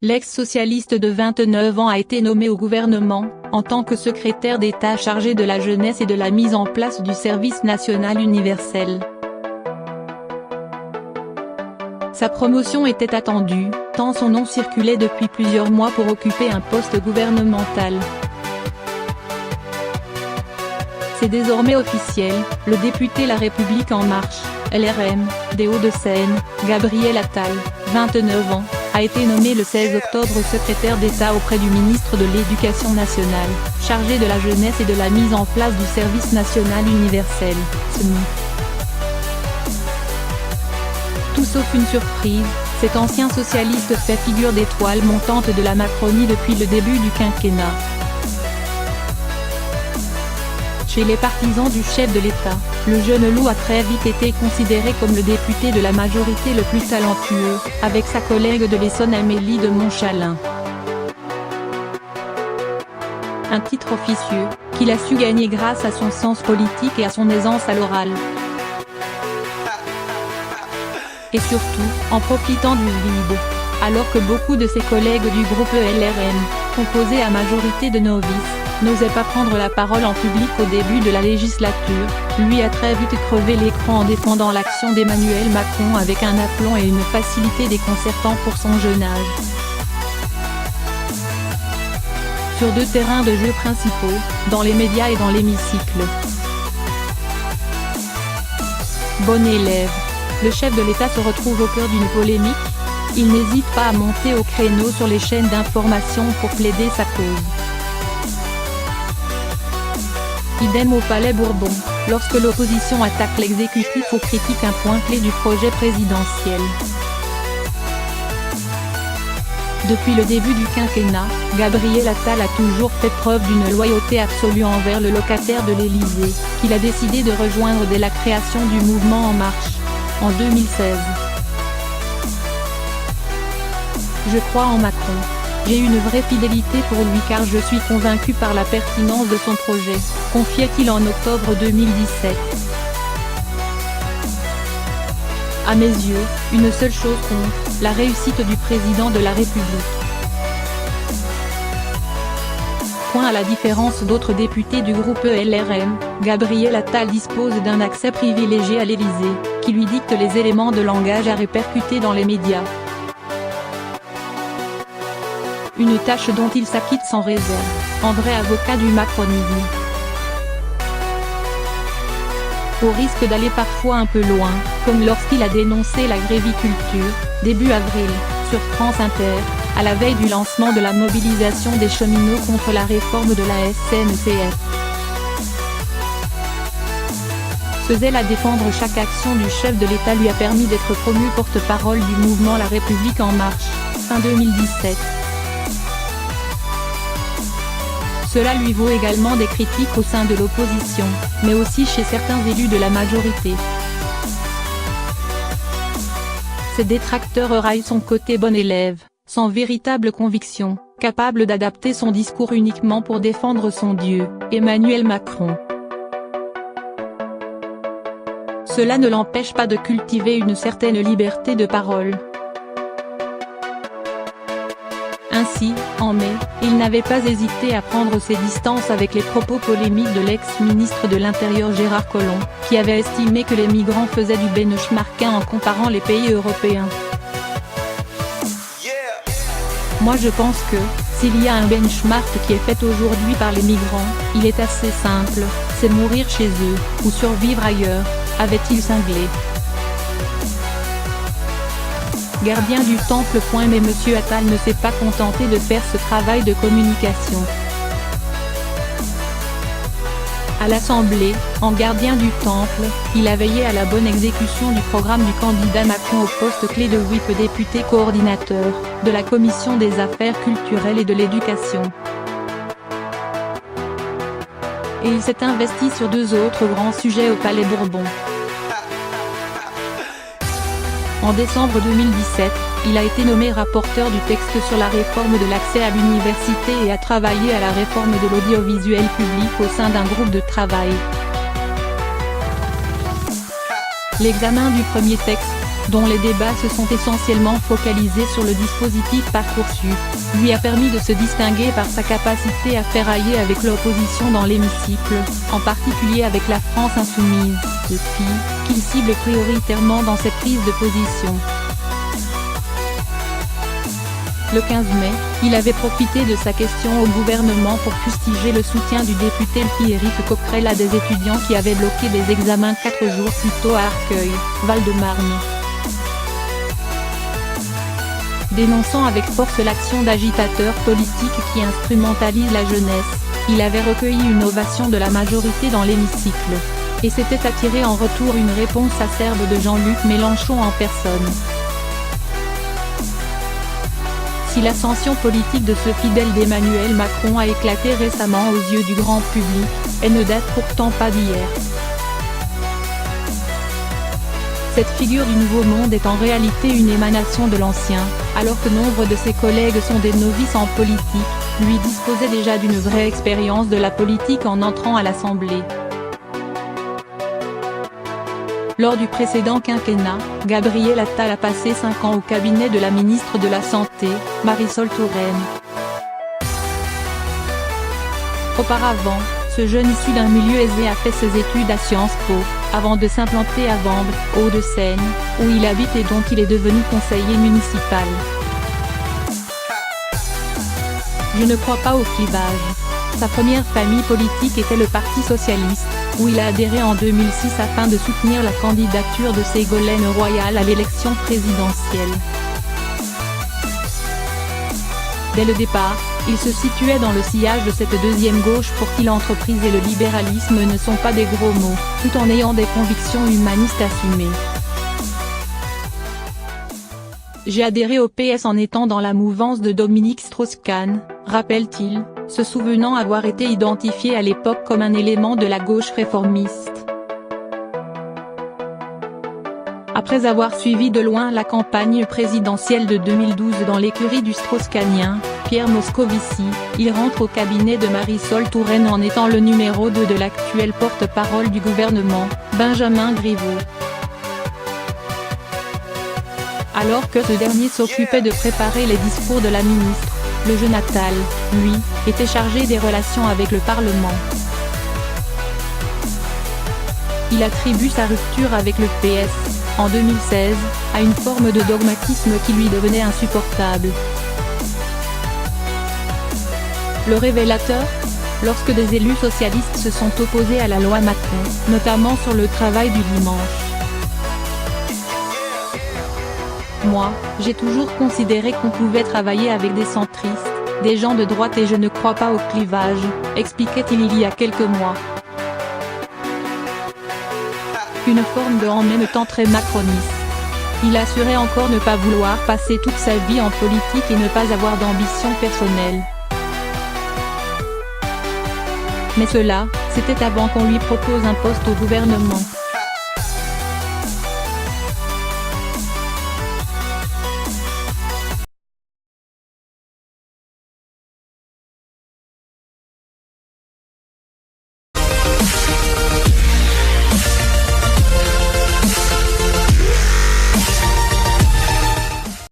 l'ex-socialiste de 29 ans a été nommé au gouvernement, en tant que secrétaire d'État chargé de la jeunesse et de la mise en place du service national universel. Sa promotion était attendue, tant son nom circulait depuis plusieurs mois pour occuper un poste gouvernemental. C'est désormais officiel, le député La République En Marche, LRM, des Hauts-de-Seine, Gabriel Attal, 29 ans, a été nommé le 16 octobre secrétaire d'État auprès du ministre de l'Éducation nationale, chargé de la jeunesse et de la mise en place du service national universel, SNU. Tout sauf une surprise, cet ancien socialiste fait figure d'étoile montante de la Macronie depuis le début du quinquennat. Chez les partisans du chef de l'État, le jeune loup a très vite été considéré comme le député de la majorité le plus talentueux, avec sa collègue de l'Essonne Amélie de Montchalin. Un titre officieux, qu'il a su gagner grâce à son sens politique et à son aisance à l'oral. Et surtout, en profitant du vide. Alors que beaucoup de ses collègues du groupe LRM, composé à majorité de novices, n'osait pas prendre la parole en public au début de la législature, lui a très vite crevé l'écran en défendant l'action d'Emmanuel Macron avec un aplomb et une facilité déconcertant pour son jeune âge. Sur deux terrains de jeu principaux, dans les médias et dans l'hémicycle. Bon élève. Le chef de l'État se retrouve au cœur d'une polémique. Il n'hésite pas à monter au créneau sur les chaînes d'information pour plaider sa cause. Idem au Palais Bourbon, lorsque l'opposition attaque l'exécutif ou critique un point clé du projet présidentiel. Depuis le début du quinquennat, Gabriel Attal a toujours fait preuve d'une loyauté absolue envers le locataire de l'Élysée, qu'il a décidé de rejoindre dès la création du mouvement En Marche, en 2016. Je crois en Macron. J'ai une vraie fidélité pour lui car je suis convaincu par la pertinence de son projet, confiait-il en octobre 2017. À mes yeux, une seule chose compte, la réussite du président de la République. À la différence d'autres députés du groupe LRM, Gabriel Attal dispose d'un accès privilégié à l'Élysée, qui lui dicte les éléments de langage à répercuter dans les médias. Une tâche dont il s'acquitte sans réserve, en vrai avocat du macronisme. Au risque d'aller parfois un peu loin, comme lorsqu'il a dénoncé la gréviculture, début avril, sur France Inter, à la veille du lancement de la mobilisation des cheminots contre la réforme de la SNCF. Ce zèle à défendre chaque action du chef de l'État lui a permis d'être promu porte-parole du mouvement La République En Marche, fin 2017. Cela lui vaut également des critiques au sein de l'opposition, mais aussi chez certains élus de la majorité. Ses détracteurs raillent son côté bon élève, sans véritable conviction, capable d'adapter son discours uniquement pour défendre son Dieu, Emmanuel Macron. Cela ne l'empêche pas de cultiver une certaine liberté de parole. Ainsi, en mai, il n'avait pas hésité à prendre ses distances avec les propos polémiques de l'ex-ministre de l'Intérieur Gérard Collomb, qui avait estimé que les migrants faisaient du benchmarking en comparant les pays européens. Moi je pense que, s'il y a un benchmark qui est fait aujourd'hui par les migrants, il est assez simple, c'est mourir chez eux, ou survivre ailleurs, avait-il cinglé. Gardien du temple. Mais M. Attal ne s'est pas contenté de faire ce travail de communication. À l'Assemblée, en gardien du temple, il a veillé à la bonne exécution du programme du candidat Macron au poste clé de whip député coordinateur, de la Commission des Affaires culturelles et de l'Éducation. Et il s'est investi sur deux autres grands sujets au Palais Bourbon. En décembre 2017, il a été nommé rapporteur du texte sur la réforme de l'accès à l'université et a travaillé à la réforme de l'audiovisuel public au sein d'un groupe de travail. L'examen du premier texte, dont les débats se sont essentiellement focalisés sur le dispositif Parcoursup, lui a permis de se distinguer par sa capacité à ferrailler avec l'opposition dans l'hémicycle, en particulier avec la France insoumise, le FI, qu'il cible prioritairement dans ses prises de position. Le 15 mai, il avait profité de sa question au gouvernement pour fustiger le soutien du député LFI Éric Coquerel à des étudiants qui avaient bloqué des examens 4 jours plus tôt à Arcueil, Val-de-Marne. Dénonçant avec force l'action d'agitateurs politiques qui instrumentalisent la jeunesse, il avait recueilli une ovation de la majorité dans l'hémicycle. Et s'était attiré en retour une réponse acerbe de Jean-Luc Mélenchon en personne. Si l'ascension politique de ce fidèle d'Emmanuel Macron a éclaté récemment aux yeux du grand public, elle ne date pourtant pas d'hier. Cette figure du nouveau monde est en réalité une émanation de l'ancien, alors que nombre de ses collègues sont des novices en politique, lui disposait déjà d'une vraie expérience de la politique en entrant à l'Assemblée. Lors du précédent quinquennat, Gabriel Attal a passé 5 ans au cabinet de la ministre de la Santé, Marisol Touraine. Auparavant, ce jeune issu d'un milieu aisé a fait ses études à Sciences Po, avant de s'implanter à Vambles, Hauts-de-Seine, où il habite et dont il est devenu conseiller municipal. Je ne crois pas au clivage. Sa première famille politique était le Parti socialiste, où il a adhéré en 2006 afin de soutenir la candidature de Ségolène Royal à l'élection présidentielle. Dès le départ, il se situait dans le sillage de cette deuxième gauche pour qui l'entreprise et le libéralisme ne sont pas des gros mots, tout en ayant des convictions humanistes assumées. J'ai adhéré au PS en étant dans la mouvance de Dominique Strauss-Kahn, rappelle-t-il, se souvenant avoir été identifié à l'époque comme un élément de la gauche réformiste. Après avoir suivi de loin la campagne présidentielle de 2012 dans l'écurie du Strauss-Kahnien, Pierre Moscovici, il rentre au cabinet de Marisol Touraine en étant le numéro 2 de l'actuel porte-parole du gouvernement, Benjamin Griveaux. Alors que ce dernier s'occupait de préparer les discours de la ministre, le jeune Attal, lui, était chargé des relations avec le Parlement. Il attribue sa rupture avec le PS, en 2016, à une forme de dogmatisme qui lui devenait insupportable. Le révélateur ? Lorsque des élus socialistes se sont opposés à la loi Macron, notamment sur le travail du dimanche. Moi, j'ai toujours considéré qu'on pouvait travailler avec des centristes, des gens de droite et je ne crois pas au clivage, expliquait-il il y a quelques mois. Une forme de en même temps très macroniste. Il assurait encore ne pas vouloir passer toute sa vie en politique et ne pas avoir d'ambition personnelle. Mais cela, c'était avant qu'on lui propose un poste au gouvernement.